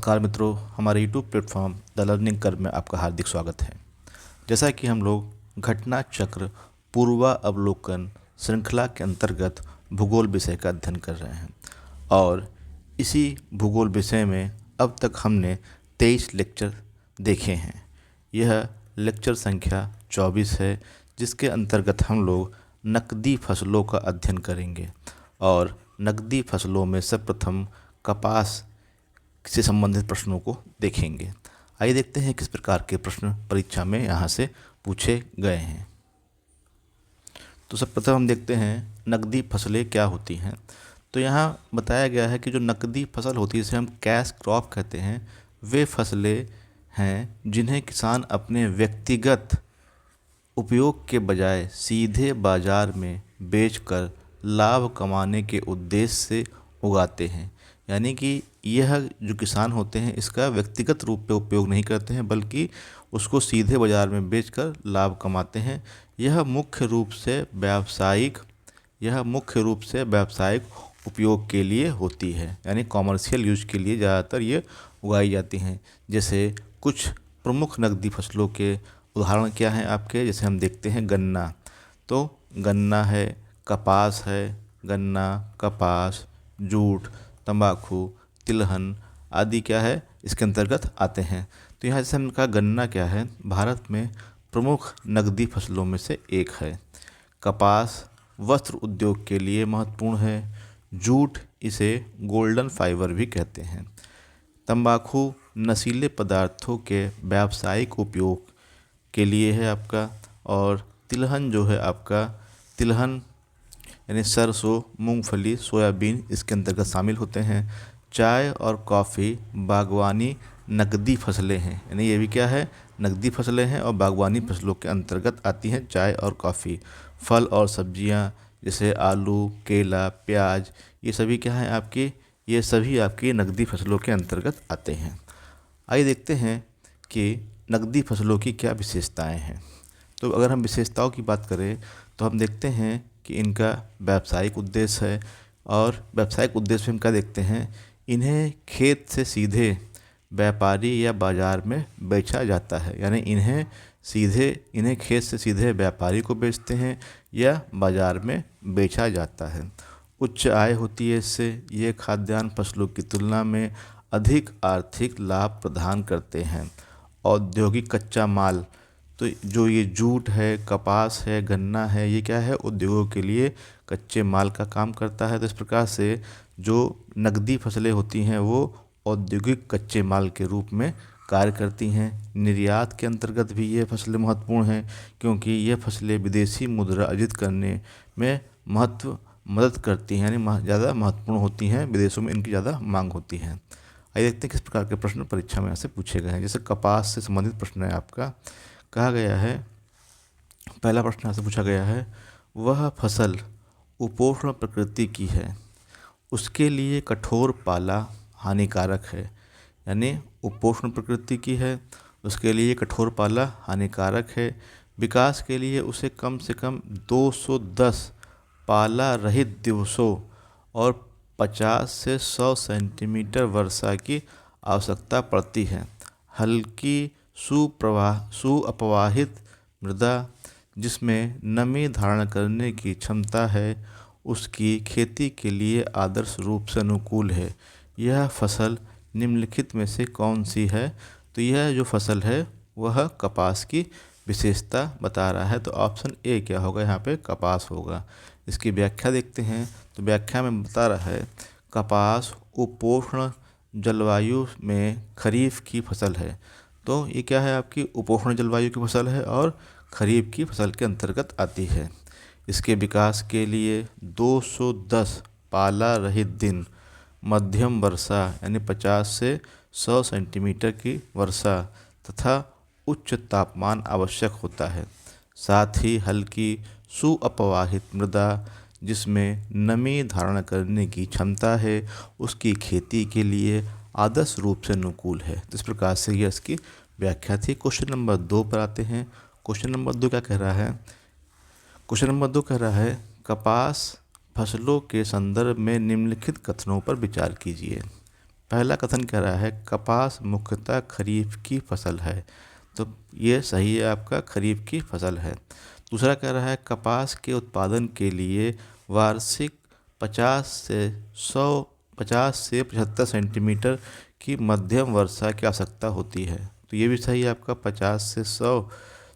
नमस्कार मित्रों, हमारे YouTube platform the learning curve में आपका हार्दिक स्वागत है। जैसा कि हम लोग घटना चक्र पूर्वावलोकन श्रृंखला के अंतर्गत भूगोल विषय का अध्ययन कर रहे हैं और इसी भूगोल विषय में अब तक हमने 23 लेक्चर देखे हैं। यह लेक्चर संख्या 24 है, जिसके अंतर्गत हम लोग नकदी फसलों का अध्ययन करेंगे और नकदी फसलों में सर्वप्रथम कपास से संबंधित प्रश्नों को देखेंगे। आइए देखते हैं किस प्रकार के प्रश्न परीक्षा में यहाँ से पूछे गए हैं। तो सर्वप्रथम हम देखते हैं नकदी फसलें क्या होती हैं। तो यहाँ बताया गया है कि जो नकदी फसल होती है, जिसे हम कैश क्रॉप कहते हैं, वे फसलें हैं जिन्हें किसान अपने व्यक्तिगत उपयोग के बजाय सीधे बाजार में बेचकर लाभ कमाने के उद्देश्य से उगाते हैं। यानी कि यह जो किसान होते हैं इसका व्यक्तिगत रूप में उपयोग नहीं करते हैं, बल्कि उसको सीधे बाजार में बेचकर लाभ कमाते हैं। यह मुख्य रूप से व्यावसायिक उपयोग के लिए होती है, यानी कॉमर्शियल यूज के लिए ज़्यादातर ये उगाई जाती हैं। जैसे कुछ प्रमुख नकदी फसलों के उदाहरण क्या हैं आपके, जैसे हम देखते हैं गन्ना। तो गन्ना है, कपास है, गन्ना, कपास, जूट, तंबाकू, तिलहन आदि क्या है इसके अंतर्गत आते हैं। तो यहाँ जैसे हमने कहा गन्ना क्या है, भारत में प्रमुख नकदी फसलों में से एक है। कपास वस्त्र उद्योग के लिए महत्वपूर्ण है। जूट इसे गोल्डन फाइबर भी कहते हैं। तंबाकू नशीले पदार्थों के व्यावसायिक उपयोग के लिए है आपका। और तिलहन जो है आपका, तिलहन यानी सरसों, मूंगफली, सोयाबीन इसके अंतर्गत शामिल होते हैं। चाय और कॉफ़ी बागवानी नकदी फसलें हैं, यानी ये भी क्या है, नकदी फसलें हैं और बागवानी फसलों के अंतर्गत आती हैं चाय और कॉफ़ी। फल और सब्जियां जैसे आलू, केला, प्याज, ये सभी क्या हैं आपकी, ये सभी आपकी नकदी फसलों के अंतर्गत आते हैं। आइए देखते हैं कि नकदी फसलों की क्या विशेषताएं हैं। तो अगर हम विशेषताओं की बात करें तो हम देखते हैं कि इनका व्यावसायिक उद्देश्य है। और व्यावसायिक उद्देश्य में हम क्या देखते हैं, इन्हें खेत से सीधे व्यापारी या बाज़ार में बेचा जाता है। यानी इन्हें खेत से सीधे व्यापारी को बेचते हैं या बाज़ार में बेचा जाता है। उच्च आय होती है इससे। ये खाद्यान्न फसलों की तुलना में अधिक आर्थिक लाभ प्रदान करते हैं। औद्योगिक कच्चा माल, तो जो ये जूट है, कपास है, गन्ना है, ये क्या है, उद्योगों के लिए कच्चे माल का काम करता है। तो इस प्रकार से जो नकदी फसलें होती हैं वो औद्योगिक कच्चे माल के रूप में कार्य करती हैं। निर्यात के अंतर्गत भी ये फसलें महत्वपूर्ण हैं, क्योंकि ये फसलें विदेशी मुद्रा अर्जित करने में मदद करती हैं, यानी ज़्यादा महत्वपूर्ण होती हैं, विदेशों में इनकी ज़्यादा मांग होती है। आइए देखते हैं किस प्रकार के प्रश्न परीक्षा में यहाँ से पूछे गए हैं। जैसे कपास से संबंधित प्रश्न है आपका। कहा गया है, पहला प्रश्न यहाँ से पूछा गया है, वह फसल उपोष्ण प्रकृति की है, उसके लिए कठोर पाला हानिकारक है। यानी उपोष्ण प्रकृति की है, उसके लिए कठोर पाला हानिकारक है। विकास के लिए उसे कम से कम 210 पाला रहित दिवसों और 50 से 100 सेंटीमीटर वर्षा की आवश्यकता पड़ती है। हल्की सुअपवाहित मृदा जिसमें नमी धारण करने की क्षमता है, उसकी खेती के लिए आदर्श रूप से अनुकूल है। यह फसल निम्नलिखित में से कौन सी है। तो यह जो फसल है वह कपास की विशेषता बता रहा है। तो ऑप्शन ए क्या होगा, यहाँ पे कपास होगा। इसकी व्याख्या देखते हैं। तो व्याख्या में बता रहा है, कपास उपोष्ण जलवायु में खरीफ की फसल है। तो ये क्या है आपकी, उपोष्ण जलवायु की फसल है और खरीफ की फसल के अंतर्गत आती है। इसके विकास के लिए 210 पाला रहित दिन, मध्यम वर्षा यानी 50 से 100 सेंटीमीटर की वर्षा तथा उच्च तापमान आवश्यक होता है। साथ ही हल्की सुअपवाहित मृदा जिसमें नमी धारण करने की क्षमता है, उसकी खेती के लिए आदर्श रूप से अनुकूल है। तो इस प्रकार से यह इसकी व्याख्या थी। क्वेश्चन नंबर 2 पर आते हैं। क्वेश्चन नंबर 2 क्या कह रहा है, क्वेश्चन नंबर 2 कह रहा है, कपास फसलों के संदर्भ में निम्नलिखित कथनों पर विचार कीजिए। पहला कथन कह रहा है कपास मुख्यतः खरीफ की फसल है, तो ये सही है आपका, खरीफ की फसल है। दूसरा कह रहा है कपास के उत्पादन के लिए वार्षिक 50 से 75 सेंटीमीटर की मध्यम वर्षा की आवश्यकता होती है, तो ये भी सही है आपका। 50 से 100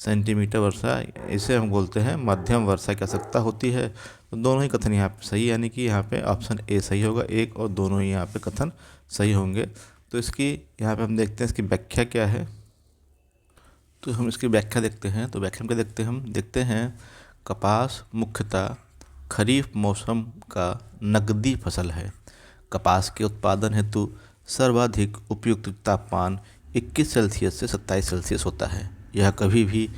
सेंटीमीटर वर्षा, इसे हम बोलते हैं मध्यम वर्षा की आवश्यकता होती है। तो दोनों ही कथन यहाँ पे सही, यानी कि यहाँ पे ऑप्शन ए सही होगा, एक और दोनों ही यहाँ पे कथन सही होंगे। तो इसकी यहाँ पे हम देखते हैं इसकी व्याख्या क्या है। तो हम इसकी व्याख्या देखते हैं, तो व्याख्या में क्या देखते हैं कपास मुख्यतः खरीफ मौसम का नकदी फसल है। कपास के उत्पादन हेतु सर्वाधिक उपयुक्त तापमान 21 सेल्सियस से 27 सेल्सियस होता है। यह कभी भी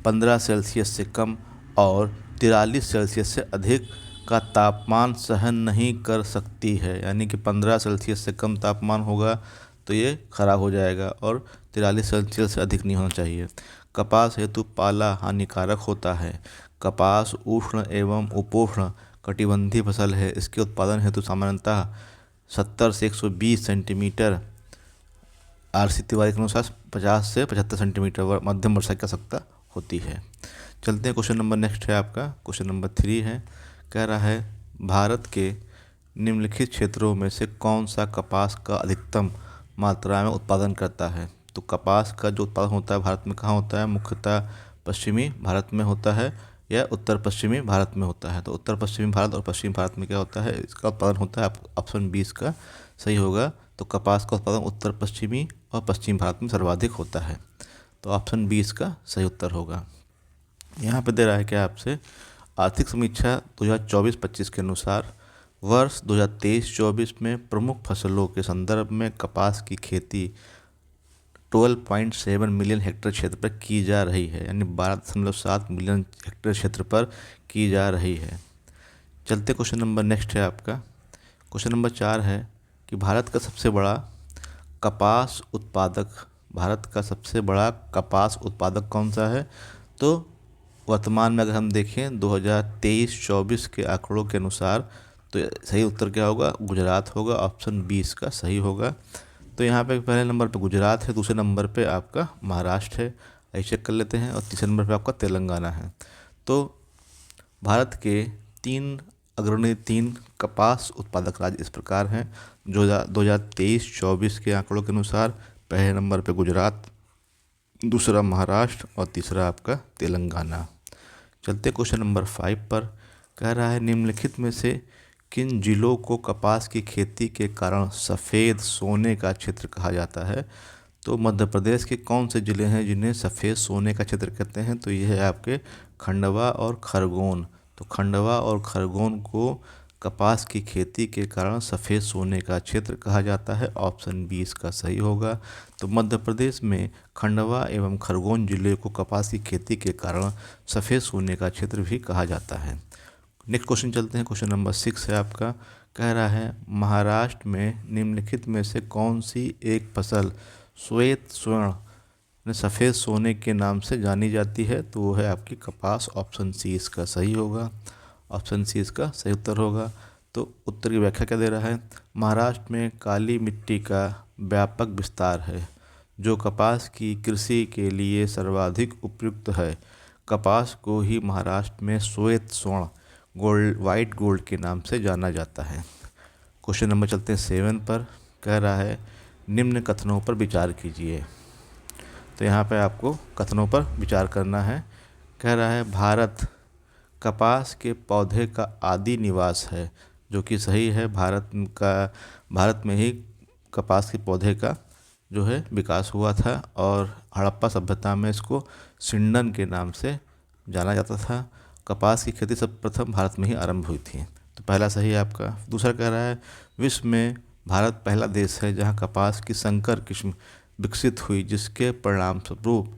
15 सेल्सियस से कम और 43 सेल्सियस से अधिक का तापमान सहन नहीं कर सकती है, यानी कि 15 सेल्सियस से कम तापमान होगा तो ये खराब हो जाएगा और 43 सेल्सियस से अधिक नहीं होना चाहिए। कपास हेतु पाला हानिकारक होता है। कपास उष्ण एवं उपोष्ण कटिबंधीय फसल है। इसके उत्पादन हेतु सामान्यतः 70 से 120 सेंटीमीटर, आरसी तिवारी के अनुसार 50 से 75 सेंटीमीटर मध्यम वर्षा की आवश्यकता होती है। चलते हैं क्वेश्चन नंबर नेक्स्ट है आपका, क्वेश्चन नंबर 3 है। कह रहा है भारत के निम्नलिखित क्षेत्रों में से कौन सा कपास का अधिकतम मात्रा में उत्पादन करता है। तो कपास का जो उत्पादन होता है भारत में कहाँ होता है, मुख्यतः पश्चिमी भारत में होता है या उत्तर पश्चिमी भारत में होता है। तो उत्तर पश्चिमी भारत और पश्चिमी भारत में क्या होता है, इसका उत्पादन होता है, ऑप्शन 20 का सही होगा। तो कपास का उत्पादन उत्तर पश्चिमी और पश्चिम भारत में सर्वाधिक होता है, तो ऑप्शन 20 का सही उत्तर होगा। यहाँ पे दे रहा है क्या आपसे, आर्थिक समीक्षा 2024-25 के अनुसार वर्ष 2023-24 में प्रमुख फसलों के संदर्भ में कपास की खेती 12.7 मिलियन हेक्टेयर क्षेत्र पर की जा रही है, यानी 12.7 मिलियन हेक्टेयर क्षेत्र पर की जा रही है। चलते क्वेश्चन नंबर नेक्स्ट है आपका, क्वेश्चन नंबर 4 है कि भारत का सबसे बड़ा कपास उत्पादक कौन सा है। तो वर्तमान में अगर हम देखें 2023-24 के आंकड़ों के अनुसार तो सही उत्तर क्या होगा, गुजरात होगा, ऑप्शन 20 का सही होगा। तो यहाँ पे पहले नंबर पे गुजरात है, दूसरे नंबर पे आपका महाराष्ट्र है, ऐसे चेक कर लेते हैं, और तीसरे नंबर पे आपका तेलंगाना है। तो भारत के 3 कपास उत्पादक राज्य इस प्रकार हैं जो 2023-24 के आंकड़ों के अनुसार, पहले नंबर पे गुजरात, दूसरा महाराष्ट्र और तीसरा आपका तेलंगाना। चलते क्वेश्चन नंबर 5 पर। कह रहा है निम्नलिखित में से किन जिलों को कपास की खेती के कारण सफ़ेद सोने का क्षेत्र कहा जाता है। तो मध्य प्रदेश के कौन से ज़िले हैं जिन्हें सफ़ेद सोने का क्षेत्र कहते हैं। तो यह है आपके खंडवा और खरगोन। तो खंडवा और खरगोन को कपास की खेती के कारण सफ़ेद सोने का क्षेत्र कहा जाता है, ऑप्शन 20 का सही होगा। तो मध्य प्रदेश में खंडवा एवं खरगोन जिले को कपास की खेती के कारण सफ़ेद सोने का क्षेत्र भी कहा जाता है। नेक्स्ट क्वेश्चन चलते हैं, क्वेश्चन नंबर 6 है आपका। कह रहा है महाराष्ट्र में निम्नलिखित में से कौन सी एक फसल श्वेत स्वर्ण सफ़ेद सोने के नाम से जानी जाती है। तो वो है आपकी कपास, ऑप्शन सी इसका सही होगा, ऑप्शन सी इसका सही उत्तर होगा। तो उत्तर की व्याख्या क्या दे रहा है, महाराष्ट्र में काली मिट्टी का व्यापक विस्तार है जो कपास की कृषि के लिए सर्वाधिक उपयुक्त है। कपास को ही महाराष्ट्र में श्वेत स्वर्ण वाइट गोल्ड के नाम से जाना जाता है। क्वेश्चन नंबर चलते हैं 7 पर। कह रहा है निम्न कथनों पर विचार कीजिए। तो यहाँ पे आपको कथनों पर विचार करना है। कह रहा है भारत कपास के पौधे का आदि निवास है, जो कि सही है। भारत में ही कपास के पौधे का जो है विकास हुआ था और हड़प्पा सभ्यता में इसको सिंडन के नाम से जाना जाता था। कपास की खेती सर्वप्रथम भारत में ही आरंभ हुई थी, तो पहला सही है आपका। दूसरा कह रहा है विश्व में भारत पहला देश है जहां कपास की संकर किस्म विकसित हुई जिसके परिणाम स्वरूप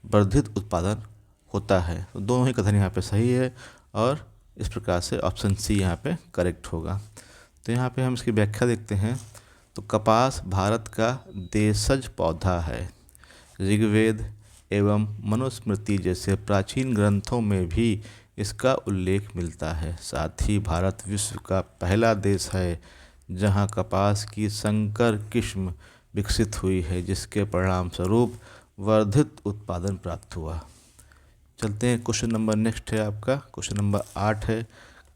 वर्धित उत्पादन होता है। तो दोनों ही कथन यहाँ पे सही है और इस प्रकार से ऑप्शन सी यहाँ पे करेक्ट होगा। तो यहाँ पे हम इसकी व्याख्या देखते हैं। तो कपास भारत का देशज पौधा है। ऋग्वेद एवं मनुस्मृति जैसे प्राचीन ग्रंथों में भी इसका उल्लेख मिलता है। साथ ही भारत विश्व का पहला देश है जहां कपास की संकर किस्म विकसित हुई है, जिसके परिणाम स्वरूप वर्धित उत्पादन प्राप्त हुआ। चलते हैं क्वेश्चन नंबर नेक्स्ट है आपका, क्वेश्चन नंबर 8 है,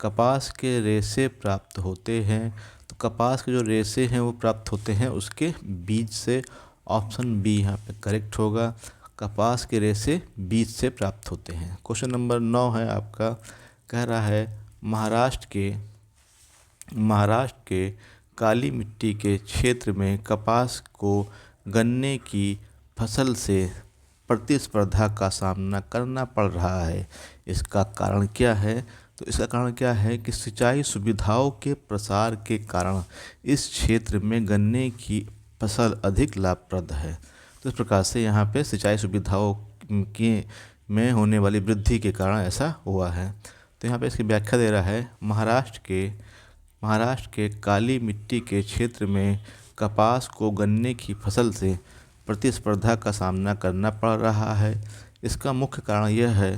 कपास के रेशे प्राप्त होते हैं। तो कपास के जो रेशे हैं वो प्राप्त होते हैं उसके बीज से। ऑप्शन बी यहाँ पे करेक्ट होगा, कपास के रेशे बीज से प्राप्त होते हैं। क्वेश्चन नंबर 9 है आपका, कह रहा है महाराष्ट्र के काली मिट्टी के क्षेत्र में कपास को गन्ने की फसल से प्रतिस्पर्धा का सामना करना पड़ रहा है। इसका कारण क्या है? तो इसका कारण क्या है कि सिंचाई सुविधाओं के प्रसार के कारण इस क्षेत्र में गन्ने की फसल अधिक लाभप्रद है। तो इस प्रकार से यहाँ पे सिंचाई सुविधाओं की में होने वाली वृद्धि के कारण ऐसा हुआ है। तो यहाँ पे इसकी व्याख्या दे रहा है, महाराष्ट्र के काली मिट्टी के क्षेत्र में कपास को गन्ने की फसल से प्रतिस्पर्धा का सामना करना पड़ रहा है। इसका मुख्य कारण यह है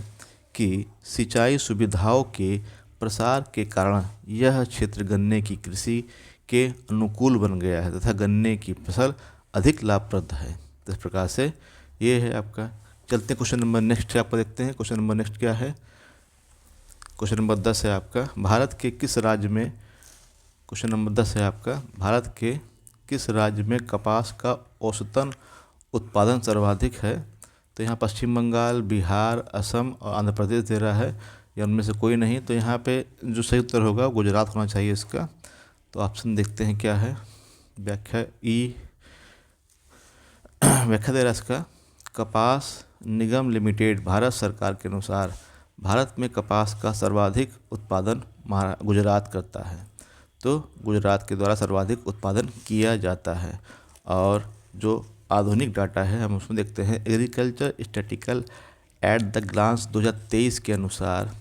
कि सिंचाई सुविधाओं के प्रसार के कारण यह क्षेत्र गन्ने की कृषि के अनुकूल बन गया है तथा गन्ने की फसल अधिक लाभप्रद है। तो इस प्रकार से ये है आपका। चलते क्वेश्चन नंबर नेक्स्ट आपको देखते हैं। क्वेश्चन नंबर नेक्स्ट क्या है? क्वेश्चन नंबर 10 है आपका, भारत के किस राज्य में क्वेश्चन नंबर 10 है आपका, भारत के किस राज्य में कपास का औसतन उत्पादन सर्वाधिक है? तो यहाँ पश्चिम बंगाल, बिहार, असम और आंध्र प्रदेश दे रहा है, या उनमें से कोई नहीं। तो यहाँ पे जो सही उत्तर होगा गुजरात होना चाहिए इसका। तो ऑप्शन देखते हैं क्या है। व्याख्या व्याख्या दे रहा है इसका, कपास निगम लिमिटेड भारत सरकार के अनुसार भारत में कपास का सर्वाधिक उत्पादन गुजरात करता है। तो गुजरात के द्वारा सर्वाधिक उत्पादन किया जाता है। और जो आधुनिक डाटा है हम उसमें देखते हैं, agriculture statistical at the glance 2023 के अनुसार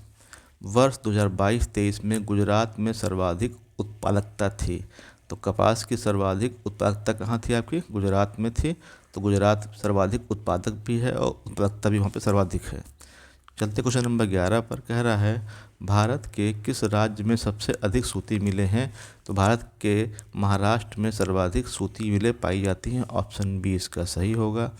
वर्ष 2022-23 में गुजरात में सर्वाधिक उत्पादकता थी। तो कपास की सर्वाधिक उत्पादकता कहाँ थी आपकी? गुजरात में थी। तो गुजरात सर्वाधिक उत्पादक भी है और उत्पादकता भी वहाँ पे सर्वाधिक है। चलते क्वेश्चन नंबर 11 पर, कह रहा है भारत के किस राज्य में सबसे अधिक सूती मिलें हैं? तो भारत के महाराष्ट्र में सर्वाधिक सूती मिलें पाई जाती हैं। ऑप्शन बी इसका सही होगा।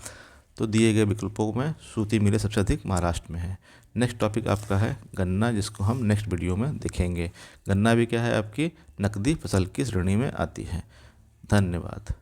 तो दिए गए विकल्पों में सूती मिलें सबसे अधिक महाराष्ट्र में है। नेक्स्ट टॉपिक आपका है गन्ना, जिसको हम नेक्स्ट वीडियो में देखेंगे। गन्ना भी क्या है आपकी नकदी फसल की श्रेणी में आती है। धन्यवाद।